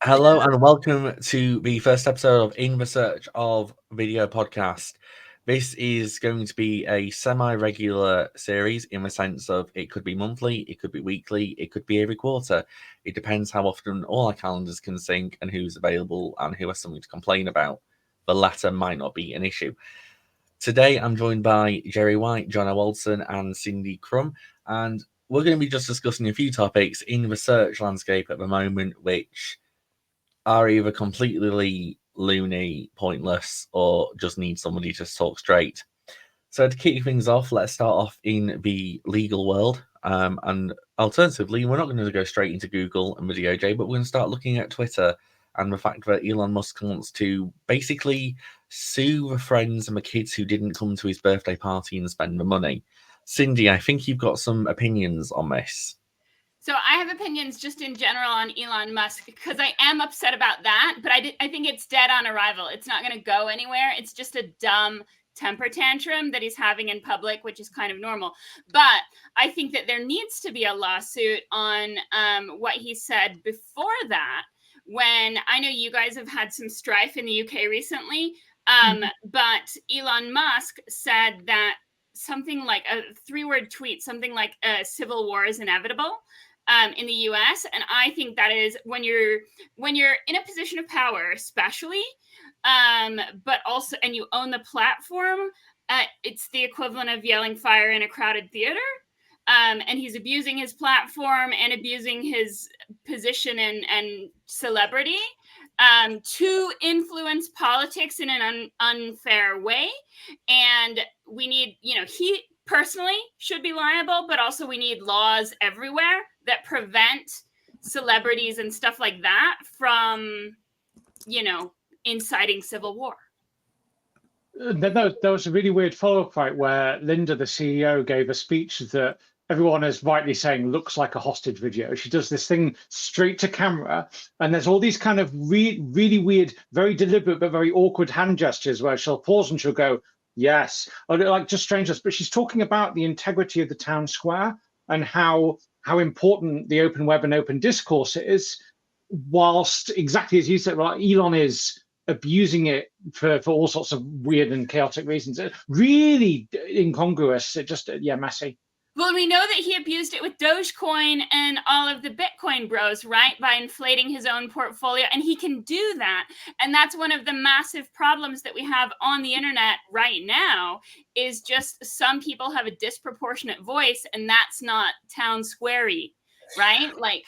Hello and welcome to the first episode of In the Search of Video podcast. This is going to be a semi-regular series in the sense of it could be monthly, it could be weekly, it could be every quarter. It depends how often all our calendars can sync and who's available and who has something to complain about. The latter might not be an issue. Today I'm joined by Gerry White, Jono Alderson and Cindy Krum, and we're going to be just discussing a few topics in the search landscape at the moment, which are either completely loony, pointless, or just need somebody to talk straight. So to kick things off, let's start off in the legal world. And alternatively, we're not going to go straight into Google and the DOJ, but we're going to start looking at Twitter and the fact that Elon Musk wants to basically sue the friends and the kids who didn't come to his birthday party and spend the money. Cindy, I think you've got some opinions on this. So I have opinions just in general on Elon Musk because I am upset about that, but I think it's dead on arrival. It's not going to go anywhere. It's just a dumb temper tantrum that he's having in public, which is kind of normal. But I think that there needs to be a lawsuit on what he said before that, when I know you guys have had some strife in the UK recently, but Elon Musk said that something like a 3-word tweet, something like civil war is inevitable. In the US, and I think that is when you're in a position of power, especially, but also, and you own the platform, it's the equivalent of yelling fire in a crowded theater. And he's abusing his platform and abusing his position and celebrity to influence politics in an unfair way. And we need, he personally should be liable, but also we need laws everywhere that prevent celebrities and stuff like that from, inciting civil war. There was a really weird follow-up fight where Linda, the CEO, gave a speech that everyone is rightly saying looks like a hostage video. She does this thing straight to camera, and there's all these kind of really weird, very deliberate but very awkward hand gestures where she'll pause and she'll go, yes, or like just strangeness. But she's talking about the integrity of the town square and how important the open web and open discourse is, whilst exactly as you said, well, Elon is abusing it for all sorts of weird and chaotic reasons. Really incongruous. It just, messy. Well, we know that he abused it with Dogecoin and all of the Bitcoin bros, right? By inflating his own portfolio. And he can do that. And that's one of the massive problems that we have on the internet right now, is just some people have a disproportionate voice, and that's not town square-y, right? Like,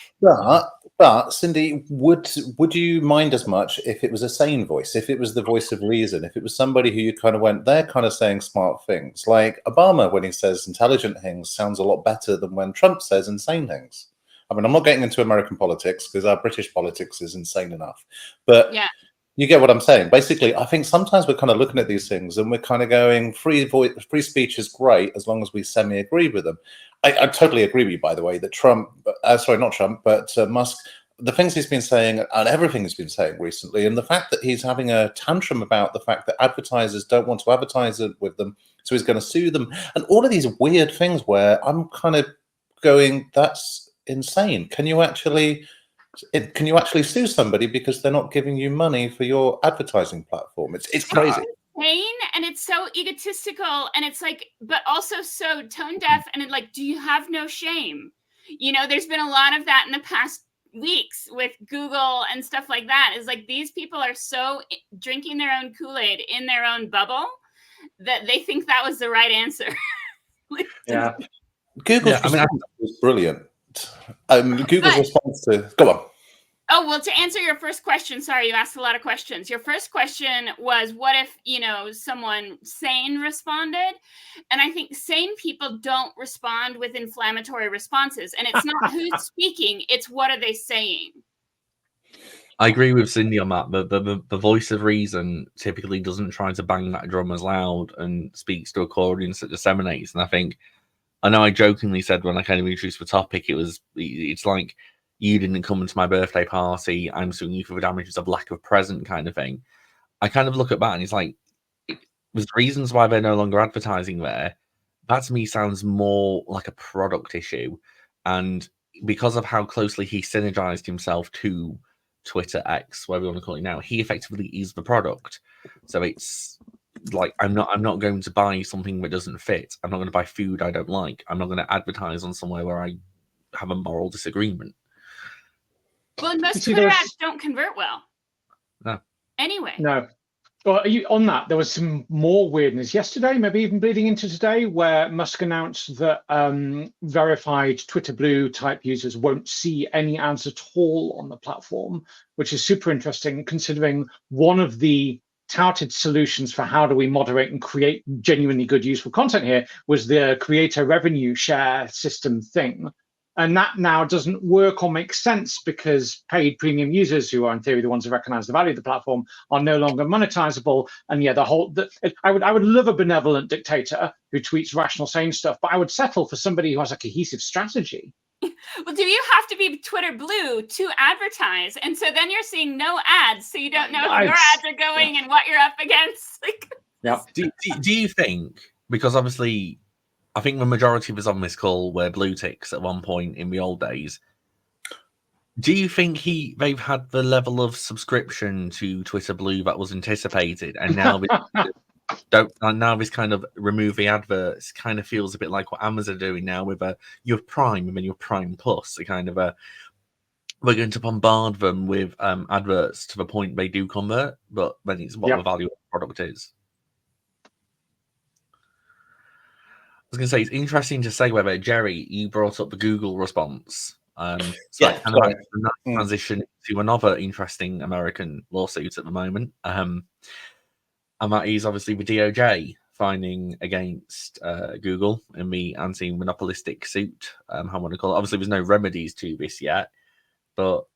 but Cindy, would you mind as much if it was a sane voice, if it was the voice of reason, if it was somebody who you kind of went, they're kind of saying smart things? Like Obama, when he says intelligent things, sounds a lot better than when Trump says insane things. I mean, I'm not getting into American politics because our British politics is insane enough, but yeah. You get what I'm saying. Basically, I think sometimes we're kind of looking at these things and we're kind of going, free speech is great as long as we semi-agree with them. I totally agree with you, by the way, that Musk, the things he's been saying and everything he's been saying recently, and the fact that he's having a tantrum about the fact that advertisers don't want to advertise with them, so he's going to sue them, and all of these weird things where I'm kind of going, that's insane. Can you actually sue somebody because they're not giving you money for your advertising platform? It's crazy. And it's so egotistical, and it's like, but also so tone deaf, and it, like, do you have no shame? There's been a lot of that in the past weeks with Google and stuff like that. Is like, these people are so drinking their own Kool-Aid in their own bubble that they think that was the right answer. Yeah. Google's response was brilliant. Google's response to, go on. Oh, well, to answer your first question, sorry, you asked a lot of questions. Your first question was, what if, someone sane responded? And I think sane people don't respond with inflammatory responses. And it's not who's speaking, it's what are they saying? I agree with Cindy on that. The voice of reason typically doesn't try to bang that drum as loud and speaks to a core audience that disseminates. And I know I jokingly said when I kind of introduced the topic, it's like, you didn't come to my birthday party, I'm suing you for the damages of lack of present kind of thing. I kind of look at that and it's like, there's reasons why they're no longer advertising there. That to me sounds more like a product issue. And because of how closely he synergized himself to Twitter, X, whatever you want to call it now, he effectively is the product. So it's like I'm not going to buy something that doesn't fit. I'm not going to buy food I don't like. I'm not going to advertise on somewhere where I have a moral disagreement. Well, most Twitter ads don't convert well. No. Anyway. No. Well, on that, there was some more weirdness yesterday, maybe even bleeding into today, where Musk announced that verified Twitter Blue type users won't see any ads at all on the platform, which is super interesting considering one of the touted solutions for how do we moderate and create genuinely good, useful content here was the creator revenue share system thing. And that now doesn't work or make sense because paid premium users, who are in theory the ones who recognize the value of the platform, are no longer monetizable. And yeah, I would love a benevolent dictator who tweets rational, sane stuff, but I would settle for somebody who has a cohesive strategy. Well, do you have to be Twitter Blue to advertise? And so then you're seeing no ads, so you don't know if your ads are going and what you're up against. Yeah. Do you think, because obviously I think the majority of us on this call were blue ticks at one point in the old days. Do you think they've had the level of subscription to Twitter Blue that was anticipated, and now now this kind of remove the adverts kind of feels a bit like what Amazon are doing now with your Prime and then your Prime Plus? A kind of we're going to bombard them with adverts to the point they do convert, but then it's what the value of the product is. I was going to say, it's interesting to say whether, Gerry, you brought up the Google response. Transition to another interesting American lawsuit at the moment. And that is obviously the DOJ fining against Google in the anti-monopolistic suit. I want to call it. Obviously, there's no remedies to this yet, but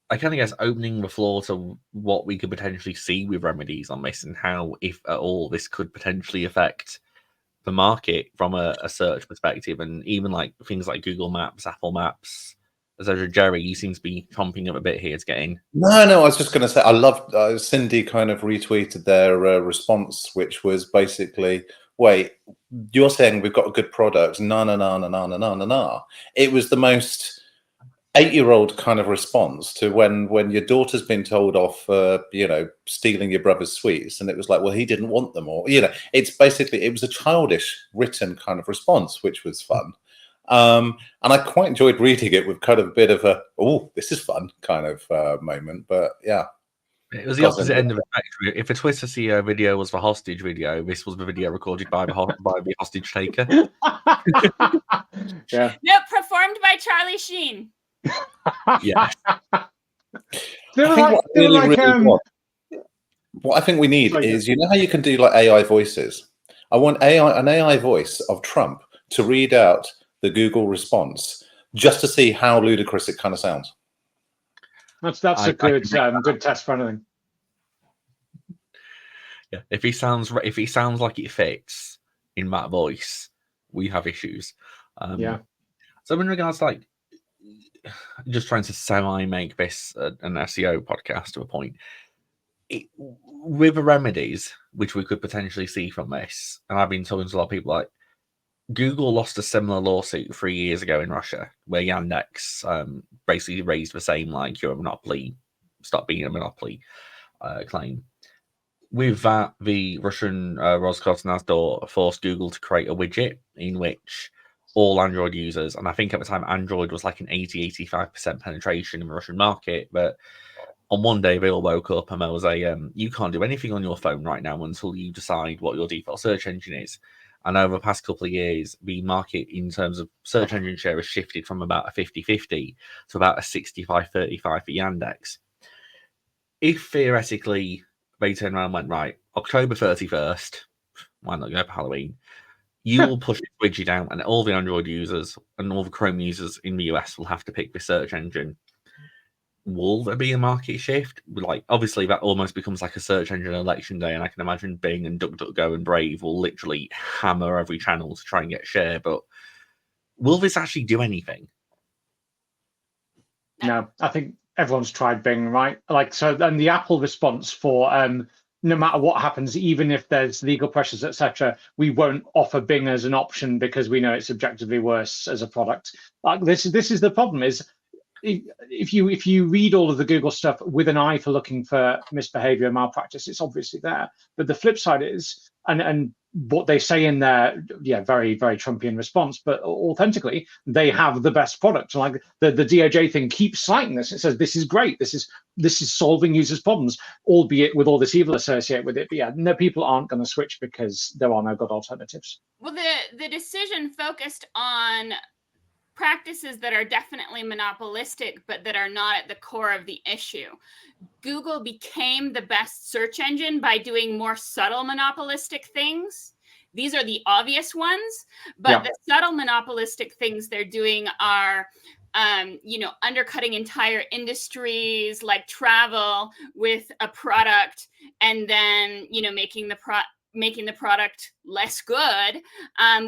I kind of guess opening the floor to what we could potentially see with remedies on this and how, if at all, this could potentially affect the market from a search perspective, and even like things like Google Maps, Apple Maps. So, Gerry, you seem to be chomping up a bit here to get in. No, I was just going to say, I loved Cindy kind of retweeted their response, which was basically, wait, you're saying we've got a good product? No. It was the most 8-year-old kind of response to when your daughter's been told off for, stealing your brother's sweets, and it was like, well, he didn't want them, or it's basically, it was a childish written kind of response, which was fun. And I quite enjoyed reading it with kind of a bit of a, oh, this is fun kind of moment. But yeah, it was the opposite end of the spectrum. If a Twitter CEO video was the hostage video, this was the video recorded by the hostage taker. Yeah. No, performed by Charlie Sheen. Yeah. What I think we need is, how you can do like AI voices. I want an AI voice of Trump to read out the Google response just to see how ludicrous it kind of sounds. That's a good test for anything. Yeah, if he sounds like it fits in that voice, we have issues. So in regards to like just trying to semi-make this an SEO podcast to a point, with the remedies which we could potentially see from this, and I've been talking to a lot of people, like Google lost a similar lawsuit 3 years ago in Russia, where Yandex basically raised the same, like, you're a monopoly, stop being a monopoly claim. With that, the Russian Roskomnadzor forced Google to create a widget in which all Android users, and I think at the time Android was like an 80-85% penetration in the Russian market, but on one day they all woke up and there was you can't do anything on your phone right now until you decide what your default search engine is. And over the past couple of years, the market in terms of search engine share has shifted from about a 50-50 to about a 65-35 for Yandex. If theoretically they turn around and went, right, October 31st, why not go for Halloween? You will push this widget out, and all the Android users and all the Chrome users in the US will have to pick the search engine. Will there be a market shift? Like, obviously, that almost becomes like a search engine election day, and I can imagine Bing and DuckDuckGo and Brave will literally hammer every channel to try and get share. But will this actually do anything? No, I think everyone's tried Bing, right? Like, so, and the Apple response for no matter what happens, even if there's legal pressures, etc., we won't offer Bing as an option because we know it's objectively worse as a product. Like, this is the problem: is if you read all of the Google stuff with an eye for looking for misbehavior and malpractice, it's obviously there. But the flip side is, and what they say in their very, very Trumpian response, but authentically, they have the best product. Like the DOJ thing keeps citing this. It says this is great. This is solving users' problems, albeit with all this evil associated with it. But yeah, no, people aren't going to switch because there are no good alternatives. Well, the decision focused on practices that are definitely monopolistic, but that are not at the core of the issue. Google became the best search engine by doing more subtle monopolistic things. These are the obvious ones, but the subtle monopolistic things they're doing are, undercutting entire industries like travel with a product, and then, making the product less good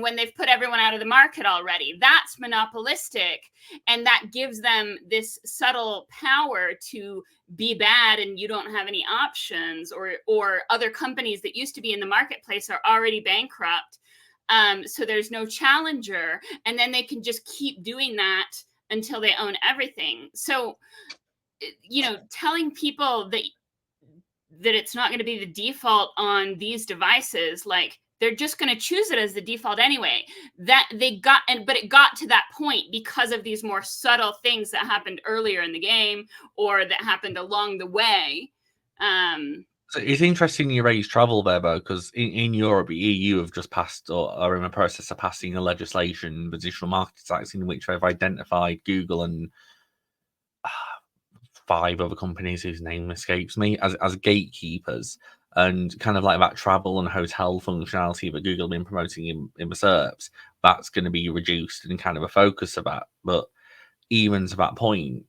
when they've put everyone out of the market already. That's monopolistic, and that gives them this subtle power to be bad, and you don't have any options, or other companies that used to be in the marketplace are already bankrupt, so there's no challenger, and then they can just keep doing that until they own everything. So, telling people that it's not going to be the default on these devices, like they're just going to choose it as the default anyway. But it got to that point because of these more subtle things that happened earlier in the game, or that happened along the way. So it's interesting you raise travel there, Bo, because in Europe, the EU have just passed, or are in the process of passing, a legislation, the Digital Markets Act, in which they've identified Google and 5 other companies whose name escapes me as gatekeepers, and kind of like that travel and hotel functionality that Google have been promoting in the SERPs, that's going to be reduced and kind of a focus of that. But even to that point,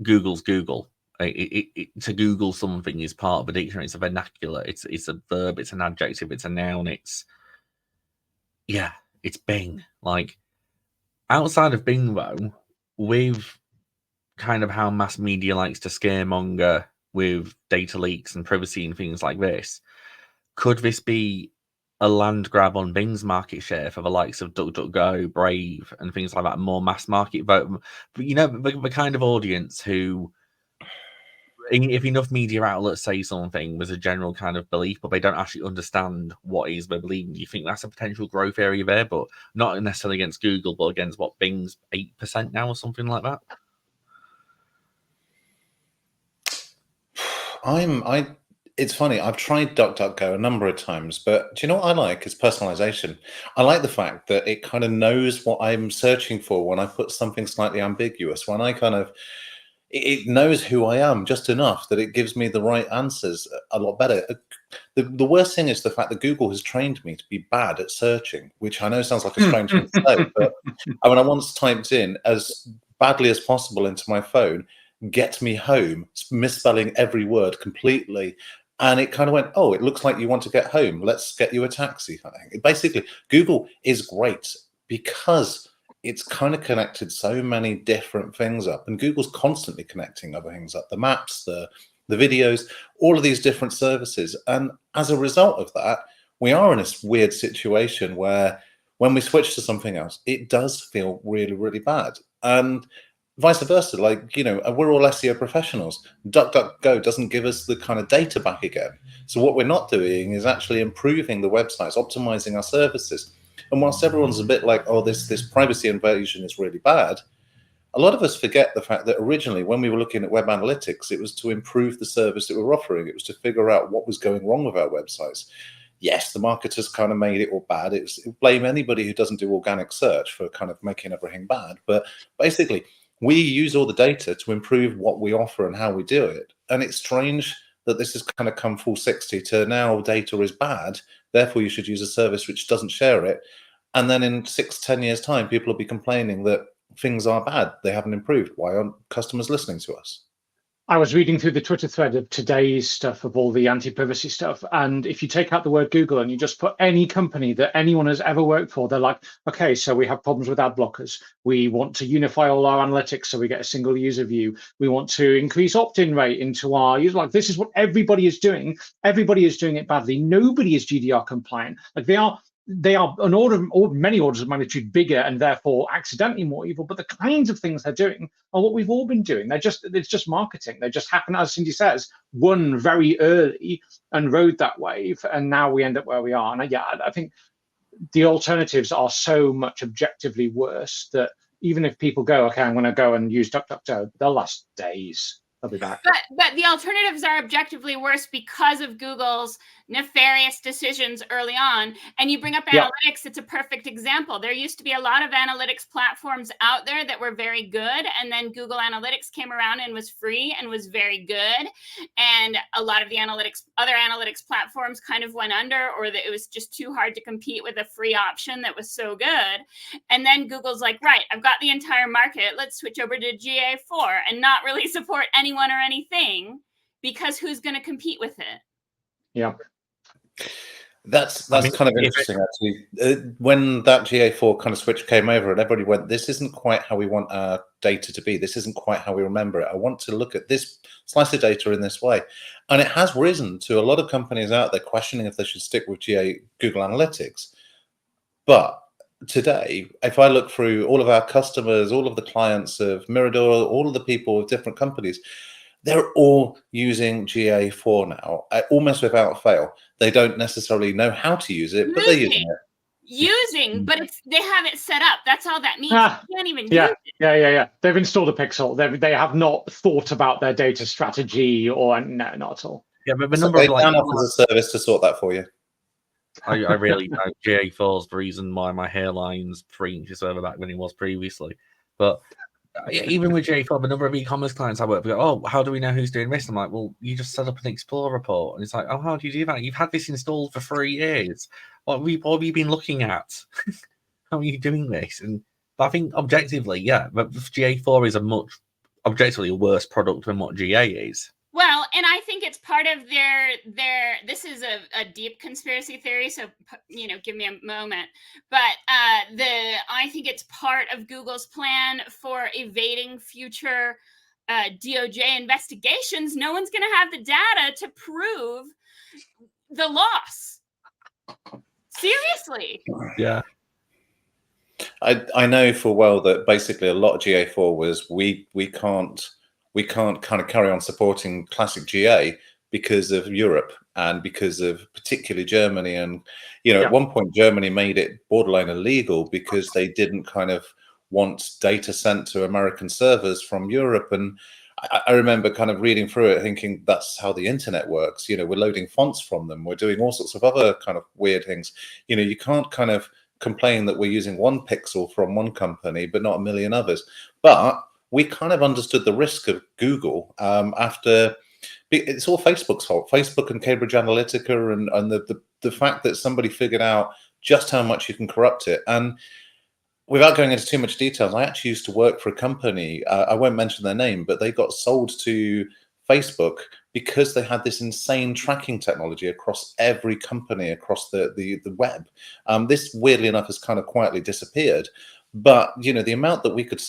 Google's Google. To Google something is part of a dictionary. It's a vernacular. It's a verb. It's an adjective. It's a noun. It's Bing. Like, outside of Bing, though, with kind of how mass media likes to scaremonger with data leaks and privacy and things like this, could this be a land grab on Bing's market share for the likes of DuckDuckGo, Brave, and things like that, more mass market vote? But the kind of audience who, if enough media outlets say something, there's a general kind of belief, but they don't actually understand what is they're believing. Do you think that's a potential growth area there, but not necessarily against Google, but against what, Bing's 8% now or something like that? It's funny. I've tried DuckDuckGo a number of times, but do you know what I like is personalization. I like the fact that it kind of knows what I'm searching for when I put something slightly ambiguous. When I it knows who I am just enough that it gives me the right answers a lot better. The worst thing is the fact that Google has trained me to be bad at searching, which I know sounds like a strange thing to say, but I once typed in as badly as possible into my phone, "Get me home," misspelling every word completely. And it kind of went, "Oh, it looks like you want to get home. Let's get you a taxi." Basically, Google is great because it's kind of connected so many different things up. And Google's constantly connecting other things up, the maps, the videos, all of these different services. And as a result of that, we are in this weird situation where when we switch to something else, it does feel really, really bad. And vice versa, we're all SEO professionals. DuckDuckGo doesn't give us the kind of data back again. So what we're not doing is actually improving the websites, optimizing our services. And whilst everyone's a bit like, "Oh, this privacy invasion is really bad," a lot of us forget the fact that originally, when we were looking at web analytics, it was to improve the service that we're offering. It was to figure out what was going wrong with our websites. Yes, the marketers kind of made it all bad. It's blame anybody who doesn't do organic search for kind of making everything bad. But basically, we use all the data to improve what we offer and how we do it. And it's strange that this has kind of come full 60 to now data is bad, therefore you should use a service which doesn't share it. And then in 6-10 years' time, people will be complaining that things are bad, they haven't improved. Why aren't customers listening to us? I was reading through the Twitter thread of today's stuff, of all the anti-privacy stuff. And if you take out the word Google and you just put any company that anyone has ever worked for, they're like, "Okay, so we have problems with ad blockers. We want to unify all our analytics so we get a single user view. We want to increase opt-in rate into our user." Like, this is what everybody is doing. Everybody is doing it badly. Nobody is GDPR compliant. Like, they are they are many orders of magnitude bigger and therefore accidentally more evil. But the kinds of things they're doing are what we've all been doing. It's just marketing. They just happen, as Cindy says, one very early and rode that wave, and now we end up where we are. And I think the alternatives are so much objectively worse that even if people go, okay, I'm going to go and use DuckDuckGo, they'll last days. They'll be back. But the alternatives are objectively worse because of Google's nefarious decisions early on. And you bring up analytics, it's a perfect example. There used to be a lot of analytics platforms out there that were very good. And then Google Analytics came around and was free and was very good. And a lot of the other analytics platforms kind of went under, or that it was just too hard to compete with a free option that was so good. And then Google's like, right, I've got the entire market. Let's switch over to GA4 and not really support anyone or anything, because who's going to compete with it? Yeah. That's kind of interesting, actually. When that GA4 kind of switch came over and everybody went, this isn't quite how we want our data to be. This isn't quite how we remember it. I want to look at this slice of data in this way. And it has risen to a lot of companies out there questioning if they should stick with Google Analytics. But today, if I look through all of our customers, all of the clients of Mirador, all of the people of different companies, they're all using GA4 now, almost without fail. They don't necessarily know how to use it, but they're using it. But they have it set up. That's all that means. You can't even use it. Yeah. They've installed a pixel. They have not thought about their data strategy, or no, not at all. Yeah, but the So number they of like offers a service to sort that for you. I really know GA4 is the reason why my hairline's 3 inches further back than it was previously. But even with GA4, the number of e-commerce clients I work with go, oh, how do we know who's doing this? I'm like, well, you just set up an Explore report. And it's like, oh, how do you do that? You've had this installed for 3 years. What have you been looking at? How are you doing this? But I think objectively, but GA4 is objectively a worse product than what GA is. Well, and I think it's part of their this is a deep conspiracy theory, so give me a moment. But I think it's part of Google's plan for evading future DOJ investigations. No one's going to have the data to prove the loss. Seriously. Yeah. I know full well that basically a lot of GA4 was we can't kind of carry on supporting classic GA because of Europe and because of particularly Germany. And, at one point, Germany made it borderline illegal because they didn't kind of want data sent to American servers from Europe. And I remember kind of reading through it thinking that's how the internet works. We're loading fonts from them. We're doing all sorts of other kind of weird things. You can't kind of complain that we're using one pixel from one company, but not a million others. But we kind of understood the risk of Google after it's all Facebook's fault. Facebook and Cambridge Analytica and the fact that somebody figured out just how much you can corrupt it. And without going into too much details, I actually used to work for a company. I won't mention their name, but they got sold to Facebook because they had this insane tracking technology across every company across the web. This, weirdly enough, has kind of quietly disappeared. But the amount that we could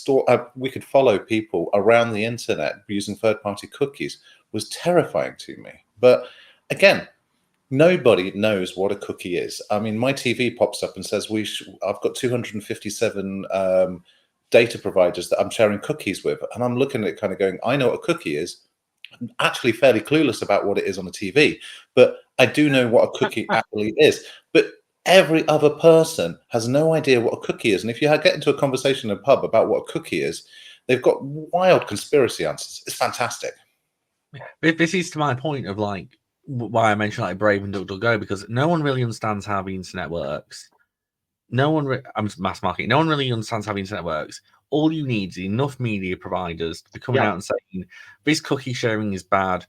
we could follow people around the internet using third-party cookies was terrifying to me. But again, nobody knows what a cookie is. I mean, my TV pops up and says I've got 257 data providers that I'm sharing cookies with, and I'm looking at it kind of going, I know what a cookie is. I'm actually fairly clueless about what it is on the TV, but I do know what a cookie actually is. But every other person has no idea what a cookie is. And if you get into a conversation in a pub about what a cookie is, they've got wild conspiracy answers. It's fantastic. This is to my point of like why I mentioned like Brave and DuckDuckGo, because no one really understands how the internet works. I'm mass marketing. No one really understands how the internet works. All you need is enough media providers to be coming out and saying this cookie sharing is bad.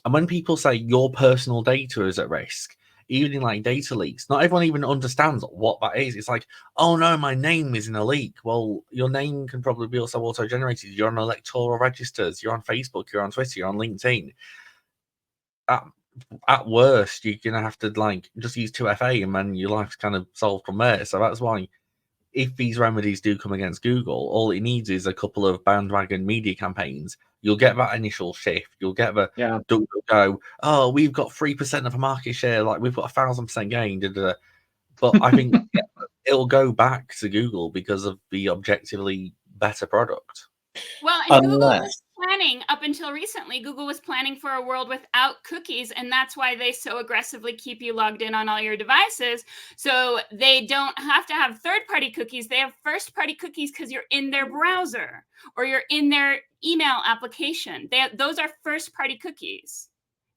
And when people say your personal data is at risk, even in like data leaks, not everyone even understands what that is. It's like, oh no, my name is in a leak. Well, your name can probably be also auto-generated. You're on electoral registers. You're on Facebook. You're on Twitter. You're on LinkedIn. At worst, you're gonna have to like just use 2FA, and then your life's kind of solved from there. So that's why, if these remedies do come against Google, all it needs is a couple of bandwagon media campaigns. You'll get that initial shift. You'll get the DuckDuckGo. Oh, we've got 3% of a market share. Like we've got 1,000% gain. But I think it'll go back to Google because of the objectively better product. Well, and Google Unless was planning, up until recently, Google was planning for a world without cookies, and that's why they so aggressively keep you logged in on all your devices. So they don't have to have third-party cookies. They have first-party cookies because you're in their browser or you're in their email application. Those are first-party cookies.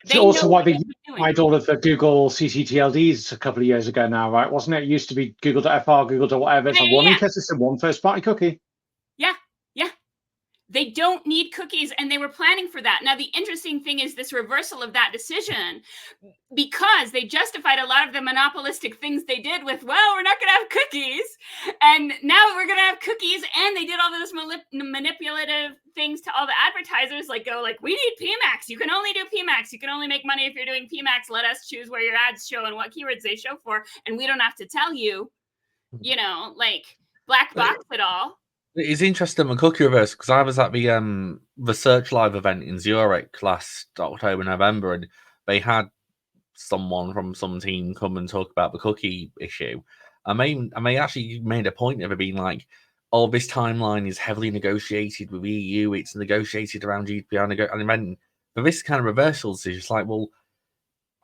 It's also why they unified all of the Google CCTLDs a couple of years ago now, right? Wasn't it? It used to be Google.fr, Google.whatever. It's one ecosystem, one first-party cookie. Yeah. They don't need cookies, and they were planning for that. Now, the interesting thing is this reversal of that decision, because they justified a lot of the monopolistic things they did with, well, we're not going to have cookies, and now we're going to have cookies, and they did all those manipulative things to all the advertisers, like we need PMAX. You can only do PMAX. You can only make money if you're doing PMAX. Let us choose where your ads show and what keywords they show for, and we don't have to tell you, black box it all. It's interesting the cookie reverse because I was at the Search Live event in Zurich last October, November, and they had someone from some team come and talk about the cookie issue. And they actually made a point of it being like, oh, this timeline is heavily negotiated with EU. It's negotiated around GDPR. And then for this kind of reversals, it's just like, well,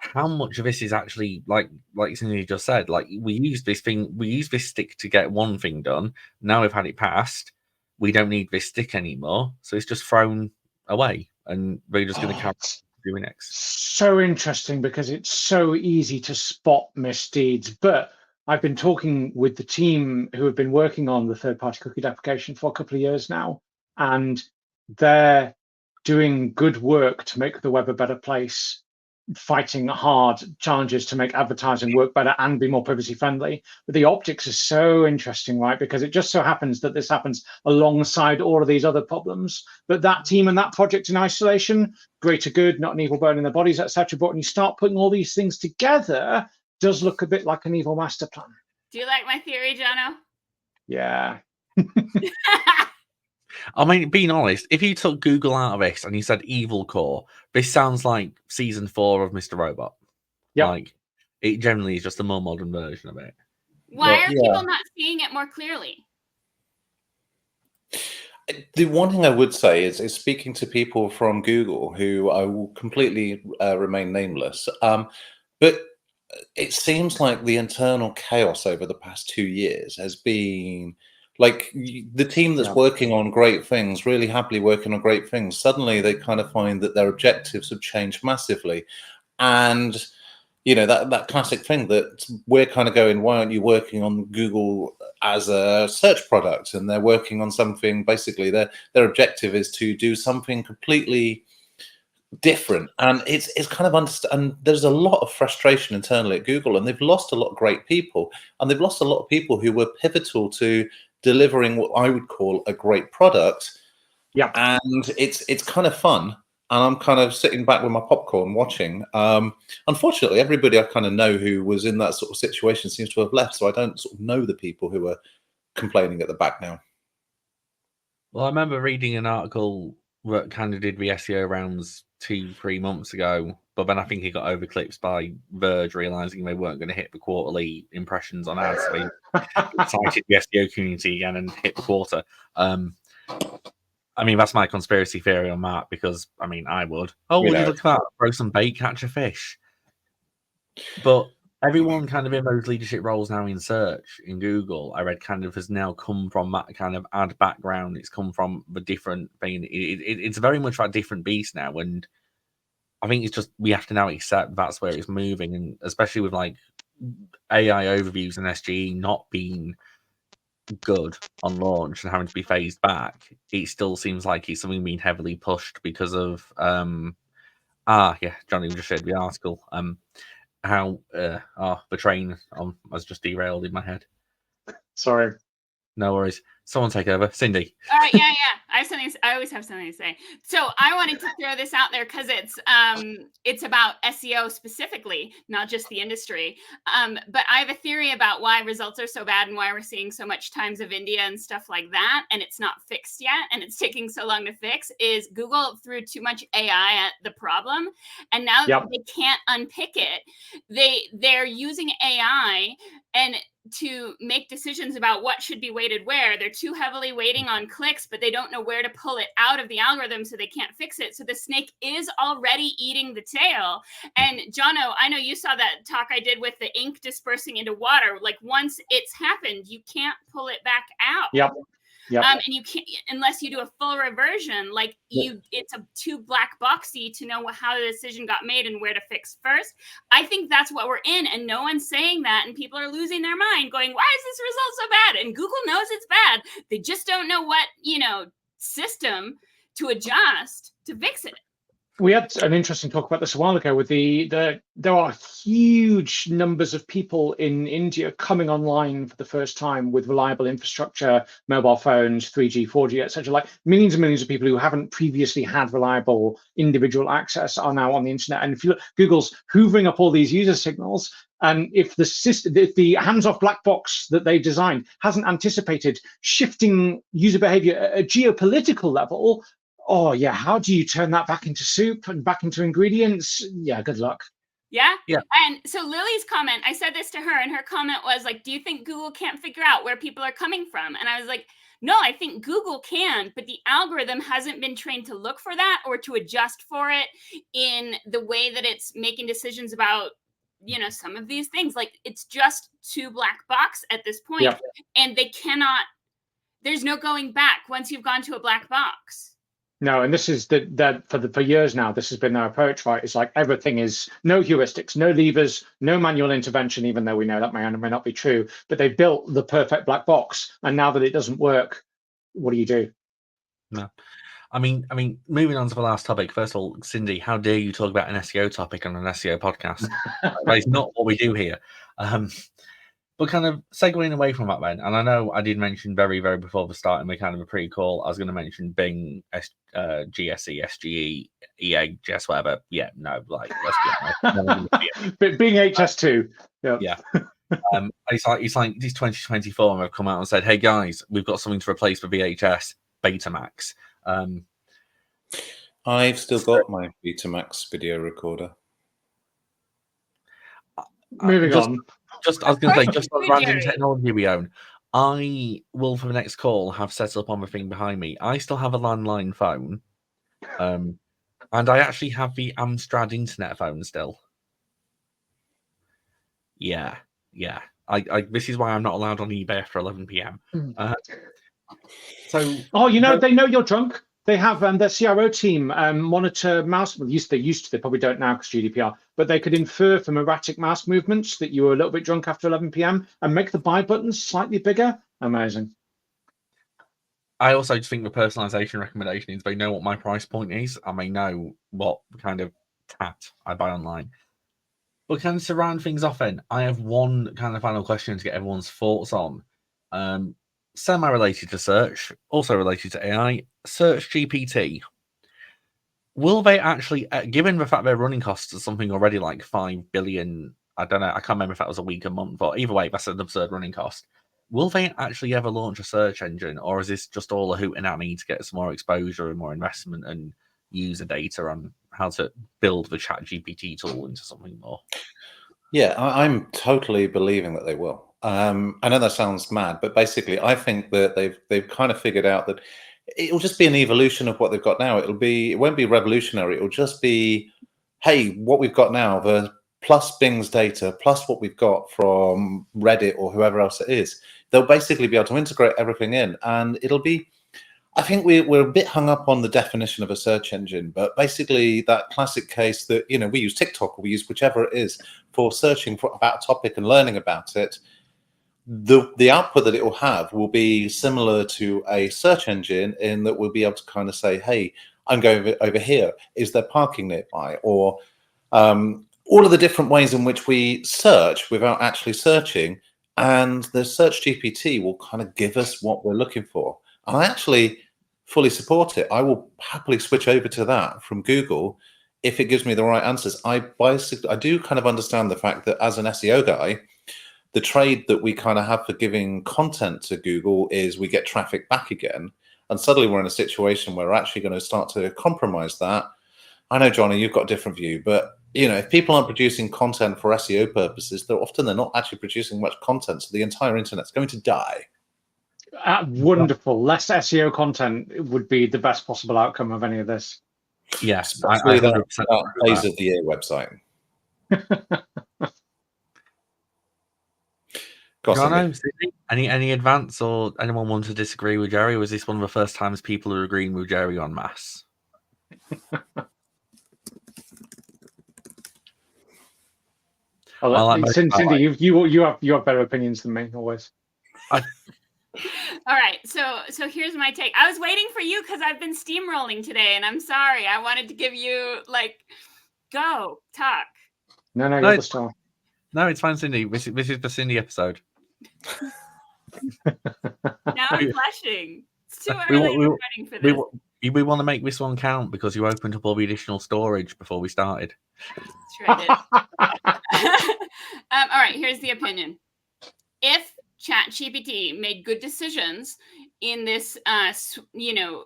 how much of this is actually like Cindy just said, like we use this stick to get one thing done. Now we've had it passed. We don't need this stick anymore. So it's just thrown away and we're just going to carry doing next. So interesting because it's so easy to spot misdeeds. But I've been talking with the team who have been working on the third-party cookie deprecation for a couple of years now, and they're doing good work to make the web a better place, fighting hard challenges to make advertising work better and be more privacy friendly. But the optics is so interesting, right? Because it just so happens that this happens alongside all of these other problems. But that team and that project in isolation, greater good, not an evil bone in their bodies, etc. But when you start putting all these things together, it does look a bit like an evil master plan. Do you like my theory, Jono? Yeah. I mean, being honest, if you took Google out of this and you said Evil Core, this sounds like season 4 of Mr. Robot. Yeah. Like, it generally is just a more modern version of it. Why are people not seeing it more clearly? The one thing I would say is speaking to people from Google who I will completely remain nameless, but it seems like the internal chaos over the past 2 years has been like the team that's working on great things, really happily working on great things. Suddenly they kind of find that their objectives have changed massively. And, that classic thing that we're kind of going, why aren't you working on Google as a search product? And they're working on something, basically their objective is to do something completely different, and it's kind of and there's a lot of frustration internally at Google, and they've lost a lot of great people, and they've lost a lot of people who were pivotal to delivering what I would call a great product. Yeah, and it's kind of fun, and I'm kind of sitting back with my popcorn watching. Unfortunately, everybody I kind of know who was in that sort of situation seems to have left, so I don't sort of know the people who are complaining at the back now. Well, I remember reading an article that kind of did the SEO rounds 2-3 months ago, but then I think it got overclipped by Verge realizing they weren't going to hit the quarterly impressions on ads. So they cited the SEO community again and hit the quarter. I mean, that's my conspiracy theory on that because, I mean, I would. Oh, would you look at that? Throw some bait, catch a fish. But everyone kind of in those leadership roles now in search in Google, I read kind of has now come from that kind of ad background. It's come from the different thing. It's very much that different beast now. And I think it's just, we have to now accept that's where it's moving. And especially with like AI overviews and SGE not being good on launch and having to be phased back, it still seems like it's something being heavily pushed because of, Johnny just shared the article. How the train has just derailed in my head. Sorry. No worries. Someone take over. Cindy. All right, yeah. I always have something to say. So I wanted to throw this out there because it's about SEO specifically, not just the industry. But I have a theory about why results are so bad and why we're seeing so much Times of India and stuff like that, and it's not fixed yet, and it's taking so long to fix. Is Google threw too much AI at the problem, and now they can't unpick it. They're using AI and to make decisions about what should be weighted where. They're too heavily weighting on clicks, but they don't know where to pull it out of the algorithm, so they can't fix it. So the snake is already eating the tail. And Jono, I know you saw that talk I did with the ink dispersing into water. Like, once it's happened, you can't pull it back out. Yep. And you can't, unless you do a full reversion, like it's too black boxy to know how the decision got made and where to fix first. I think that's what we're in, and no one's saying that, and people are losing their mind going, why is this result so bad? And Google knows it's bad. They just don't know what, system to adjust to fix it. We had an interesting talk about this a while ago with there are huge numbers of people in India coming online for the first time with reliable infrastructure, mobile phones, 3G, 4G, etc. Like millions and millions of people who haven't previously had reliable individual access are now on the internet. And if you look, Google's hoovering up all these user signals. And if the hands-off black box that they designed hasn't anticipated shifting user behavior at a geopolitical level, oh yeah, how do you turn that back into soup and back into ingredients? Yeah, good luck. Yeah. And so Lily's comment, I said this to her, and her comment was like, do you think Google can't figure out where people are coming from? And I was like, no, I think Google can, but the algorithm hasn't been trained to look for that or to adjust for it in the way that it's making decisions about, some of these things. Like, it's just too black box at this point. Yep. And they cannot, there's no going back once you've gone to a black box. No, and this is that for years now, this has been their approach, right? It's like everything is no heuristics, no levers, no manual intervention, even though we know that may or may not be true. But they built the perfect black box, and now that it doesn't work, what do you do? No. I mean, moving on to the last topic. First of all, Cindy, how dare you talk about an SEO topic on an SEO podcast? That is not what we do here. But kind of segueing away from that then, and I know I did mention very, very before the start in the kind of a pre-call, I was going to mention Bing, GSE, SGE, EA, whatever. Yeah, no, like, let's be honest. But Bing HS2. Yeah. It's like this 2024, and they've come out and said, hey guys, we've got something to replace the VHS, Betamax. I've still got my Betamax video recorder. Moving on. I was going to say, just on random technology we own, I will, for the next call, have set up on the thing behind me. I still have a landline phone, and I actually have the Amstrad internet phone still. Yeah. This is why I'm not allowed on eBay after 11 p.m. They know you're drunk. They have their CRO team monitor mouse. Well, they used to. They probably don't now because GDPR. But they could infer from erratic mouse movements that you were a little bit drunk after 11 p.m. and make the buy buttons slightly bigger. Amazing. I also just think the personalization recommendation is they know what my price point is, and they know what kind of tat I buy online. But kind of to round things off, then I have one kind of final question to get everyone's thoughts on. Semi-related to search, also related to AI, Search GPT. Will they actually, given the fact their running costs are something already like 5 billion, I don't know, I can't remember if that was a week, a month, or either way, that's an absurd running cost. Will they actually ever launch a search engine, or is this just all a hootenanny to get some more exposure and more investment and user data on how to build the Chat GPT tool into something more? Yeah, I'm totally believing that they will. I know that sounds mad, but basically, I think that they've kind of figured out that it'll just be an evolution of what they've got now. It won't be revolutionary. It'll just be, hey, what we've got now, the plus Bing's data, plus what we've got from Reddit or whoever else it is. They'll basically be able to integrate everything in, and it'll be. I think we're a bit hung up on the definition of a search engine, but basically that classic case that we use TikTok or we use whichever it is for searching about a topic and learning about it. The output that it will have will be similar to a search engine in that we'll be able to kind of say, hey, I'm going over here. Is there parking nearby? Or all of the different ways in which we search without actually searching. and the search GPT will kind of give us what we're looking for. And I actually fully support it. I will happily switch over to that from Google if it gives me the right answers. I do kind of understand the fact that as an SEO guy, the trade that we kind of have for giving content to Google is we get traffic back again. And suddenly we're in a situation where we're actually going to start to compromise that. I know, Johnny, you've got a different view, but if people aren't producing content for SEO purposes, they're not actually producing much content. So the entire internet's going to die. Wonderful. Less SEO content would be the best possible outcome of any of this. Yes, especially I 100% that Days of the Year website. Jono, any advance or anyone want to disagree with Gerry? Was this one of the first times people are agreeing with Gerry en masse? Cindy, you have better opinions than me always. All right, so here's my take. I was waiting for you because I've been steamrolling today, and I'm sorry. I wanted to give you go talk. No, you're the star. No, it's fine, Cindy. This is the Cindy episode. Now I'm blushing. It's too early. I'm waiting for this. We want to make this one count because you opened up all the additional storage before we started. Sure did. All right, here's the opinion. If ChatGPT made good decisions in this,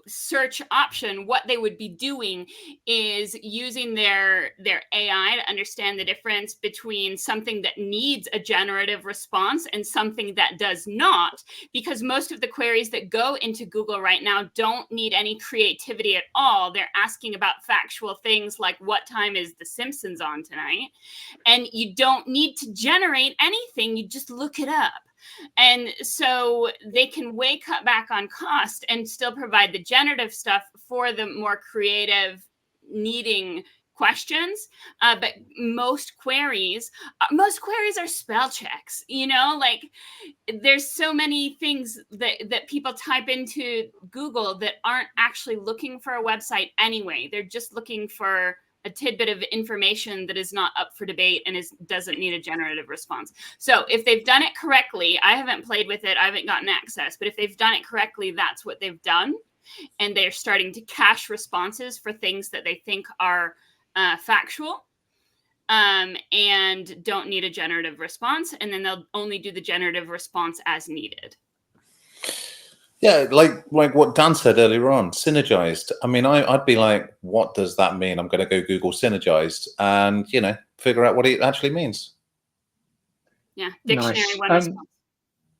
search option, what they would be doing is using their AI to understand the difference between something that needs a generative response and something that does not, because most of the queries that go into Google right now don't need any creativity at all. They're asking about factual things like what time is The Simpsons on tonight? And you don't need to generate anything. You just look it up. And so they can way cut back on cost and still provide the generative stuff for the more creative needing questions. But most queries are spell checks, there's so many things that people type into Google that aren't actually looking for a website anyway. They're just looking for a tidbit of information that is not up for debate and doesn't need a generative response. So if they've done it correctly, I haven't played with it, I haven't gotten access, but if they've done it correctly, that's what they've done. And they're starting to cache responses for things that they think are factual and don't need a generative response. And then they'll only do the generative response as needed. Yeah, like what Dan said earlier on, synergized. I mean, I'd be like, what does that mean? I'm going to go Google synergized and, figure out what it actually means. Yeah, dictionary nice.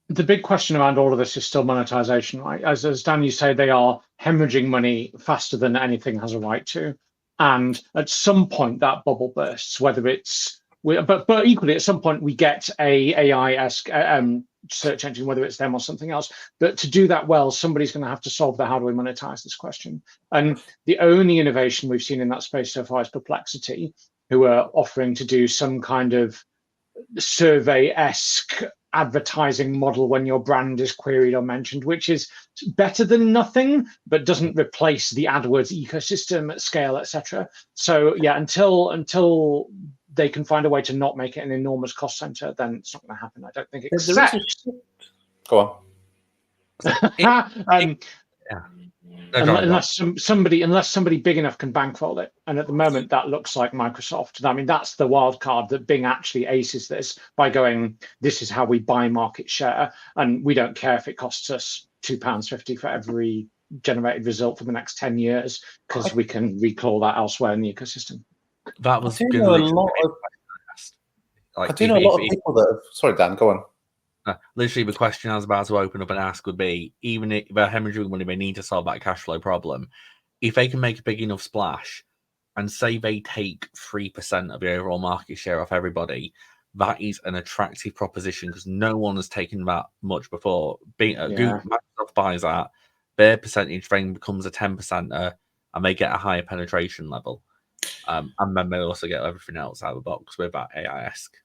The big question around all of this is still monetization, right? As Dan, you say, they are hemorrhaging money faster than anything has a right to. And at some point that bubble bursts, whether it's, but equally at some point we get a AI-esque search engine, whether it's them or something else. But to do that well, somebody's going to have to solve the how do we monetize this question. And the only innovation we've seen in that space so far is Perplexity, who are offering to do some kind of survey-esque advertising model when your brand is queried or mentioned, which is better than nothing, but doesn't replace the AdWords ecosystem at scale, etc. So yeah, until they can find a way to not make it an enormous cost center, then it's not going to happen. I don't think. Except, go on. Unless somebody big enough can bankroll it, and at the moment that looks like Microsoft. I mean, that's the wild card, that Bing actually aces this by going, this is how we buy market share, and we don't care if it costs us £2.50 for every generated result for the next 10 years because we can recall that elsewhere in the ecosystem. That was I do know a lot of people that have, sorry, Dan, go on. Literally, the question I was about to open up and ask would be, even if they're hemorrhaging money, they need to solve that cash flow problem. If they can make a big enough splash and say they take 3% of the overall market share off everybody, that is an attractive proposition because no one has taken that much before. Google, Microsoft buys that, their percentage then becomes a 10%er, and they get a higher penetration level. And then they also get everything else out of the box with that AI-esque.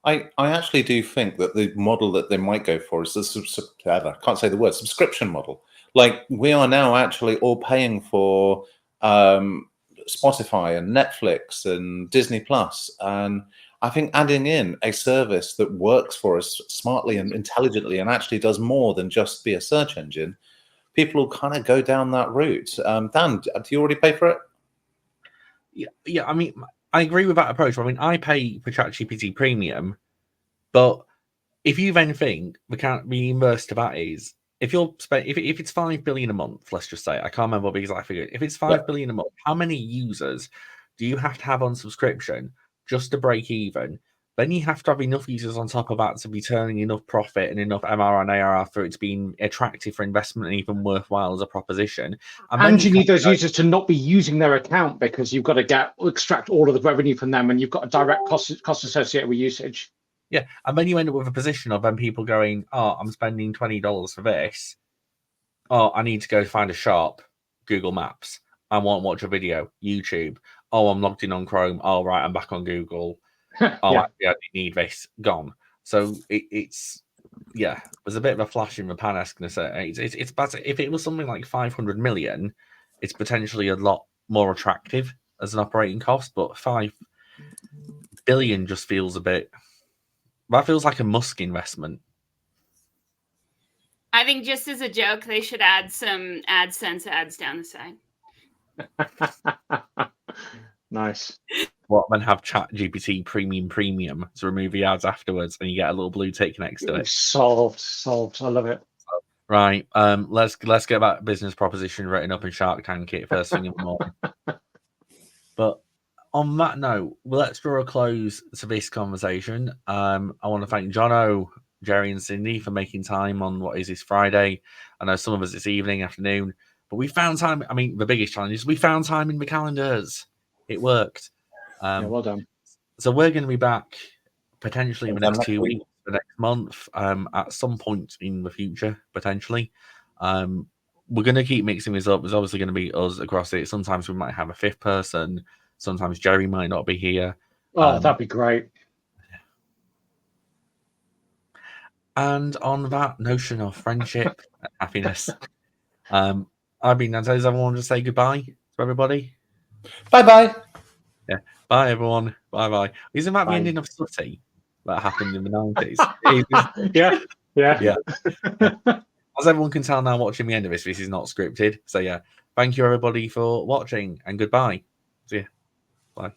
I actually do think that the model that they might go for is I can't say the word, subscription model. Like, we are now actually all paying for Spotify and Netflix and Disney Plus, and I think adding in a service that works for us smartly and intelligently and actually does more than just be a search engine, people will kind of go down that route. Dan, do you already pay for it? Yeah. I mean, I agree with that approach. I mean, I pay for ChatGPT Premium, but if you then think the can't reimburse to that is if it's 5 billion a month, let's just say, I can't remember what the exact figure. If it's 5 billion a month, how many users do you have to have on subscription just to break even? Then you have to have enough users on top of that to be turning enough profit and enough MRR and ARR for it to be attractive for investment and even worthwhile as a proposition. And you need those users to not be using their account because you've got to extract all of the revenue from them, and you've got a direct cost associated with usage. Yeah, and then you end up with a position of then people going, "Oh, I'm spending $20 for this. Oh, I need to go find a shop. Google Maps. I want to watch a video. YouTube. Oh, I'm logged in on Chrome. Oh, right, I'm back on Google. Oh, actually, I need this. Gone." So it's there's a bit of a flash in the pan. It's bad. If it was something like 500 million, it's potentially a lot more attractive as an operating cost. But 5 billion just feels a bit. That feels like a Musk investment. I think just as a joke, they should add some AdSense ads down the side. Nice. What, then have ChatGPT Premium to remove the ads afterwards, and you get a little blue tick next to it. Solved. I love it. Right. Let's get that business proposition written up in Shark Tank it first thing in the morning. But on that note, let's draw a close to this conversation. I want to thank Jono, Gerry, and Cindy for making time on what is this Friday. I know some of us it's evening, afternoon, but we found time. I mean, the biggest challenge is we found time in the calendars. It worked. Well done. So we're going to be back potentially in the next 2 weeks, the next month, at some point in the future, potentially. We're going to keep mixing this up. There's obviously going to be us across it. Sometimes we might have a fifth person. Sometimes Gerry might not be here. Oh, that'd be great. And on that notion of friendship and happiness, I've been Nante. Does everyone just say goodbye to everybody? Bye-bye. Yeah. Bye, everyone. Bye-bye. Isn't that the ending of Sooty that happened in the 90s? Yeah. As everyone can tell now watching the end of this is not scripted. So, yeah. Thank you, everybody, for watching, and goodbye. See ya.